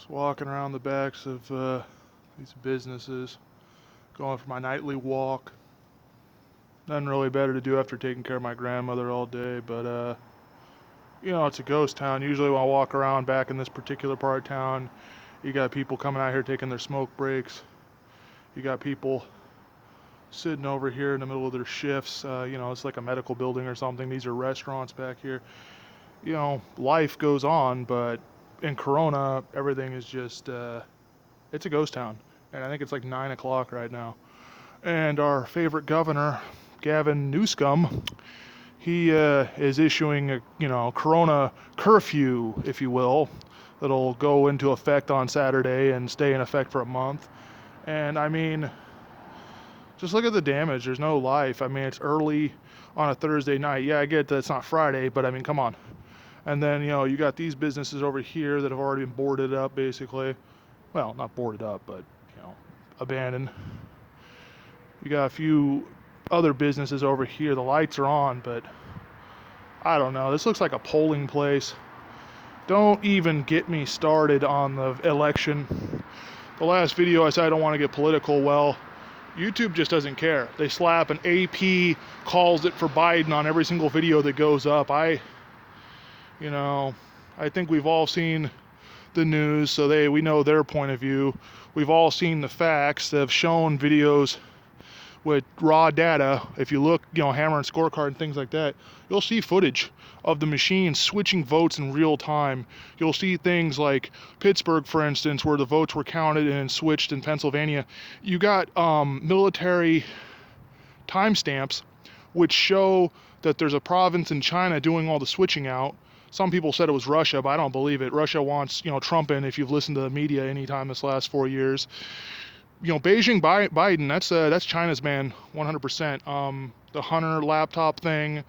Just walking around the backs of these businesses, going for my nightly walk. Nothing really better to do after taking care of my grandmother all day, but it's a ghost town. Usually when I walk around back in this particular part of town, you got people coming out here taking their smoke breaks. You got people sitting over here in the middle of their shifts. It's like a medical building or something. These are restaurants back here. Life goes on, but in Corona, everything is just, it's a ghost town. And I think it's like 9 o'clock right now. And our favorite governor, Gavin Newsom, he is issuing a, Corona curfew, if you will, that'll go into effect on Saturday and stay in effect for a month. And I mean, just look at the damage. There's no life. I mean, it's early on a Thursday night. Yeah, I get that it's not Friday, but I mean, come on. And then, you got these businesses over here that have already been boarded up, basically. Well, not boarded up, but, abandoned. You got a few other businesses over here. The lights are on, but I don't know. This looks like a polling place. Don't even get me started on the election. The last video I said I don't want to get political. Well, YouTube just doesn't care. They slap an AP calls it for Biden on every single video that goes up. I think we've all seen the news, so we know their point of view. We've all seen the facts. They've shown videos with raw data. If you look, hammer and scorecard and things like that, you'll see footage of the machine switching votes in real time. You'll see things like Pittsburgh, for instance, where the votes were counted and switched in Pennsylvania. You got military timestamps which show that there's a province in China doing all the switching out. Some people said it was Russia, but I don't believe it. Russia wants, Trump in, if you've listened to the media anytime this last 4 years. Beijing Biden, that's China's man, 100%. The Hunter laptop thing,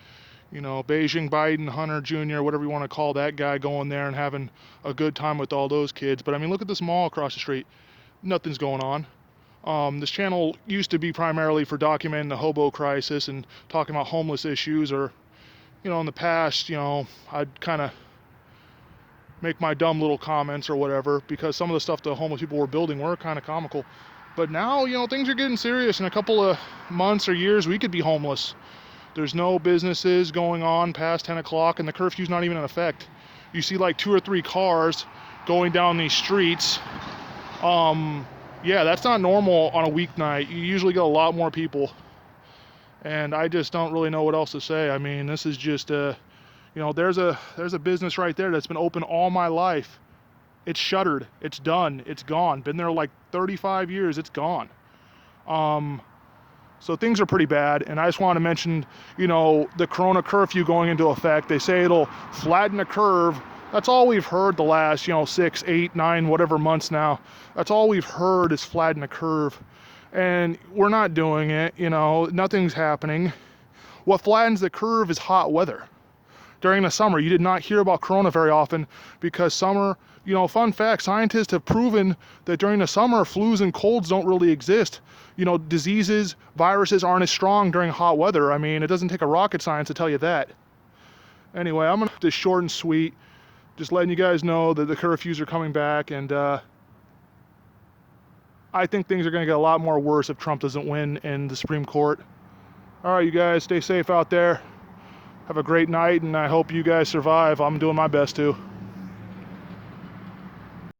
Beijing Biden, Hunter Jr., whatever you want to call that guy, going there and having a good time with all those kids. But I mean, look at this mall across the street. Nothing's going on. This channel used to be primarily for documenting the hobo crisis and talking about homeless issues, or in the past, I'd kind of make my dumb little comments or whatever, because some of the stuff the homeless people were building were kind of comical. But now, things are getting serious. In a couple of months or years, we could be homeless. There's no businesses going on past 10 o'clock, and the curfew's not even in effect. You see like 2 or 3 cars going down these streets. Yeah, that's not normal on a weeknight. You usually get a lot more people. And I just don't really know what else to say. I mean, this is just, there's a business right there that's been open all my life. It's shuttered. It's done. It's gone. Been there like 35 years. It's gone. So things are pretty bad. And I just want to mention, the Corona curfew going into effect. They say it'll flatten the curve. That's all we've heard the last, 6, 8, 9, whatever months now. That's all we've heard is flatten the curve. And we're not doing it, nothing's happening. What flattens the curve is hot weather. During the summer, you did not hear about Corona very often, because summer, fun fact, scientists have proven that during the summer, flus and colds don't really exist. Diseases, viruses aren't as strong during hot weather. I mean, it doesn't take a rocket science to tell you that. Anyway, I'm going to keep this short and sweet, just letting you guys know that the curfews are coming back, and I think things are going to get a lot more worse if Trump doesn't win in the Supreme Court. All right, you guys, stay safe out there. Have a great night, and I hope you guys survive. I'm doing my best to.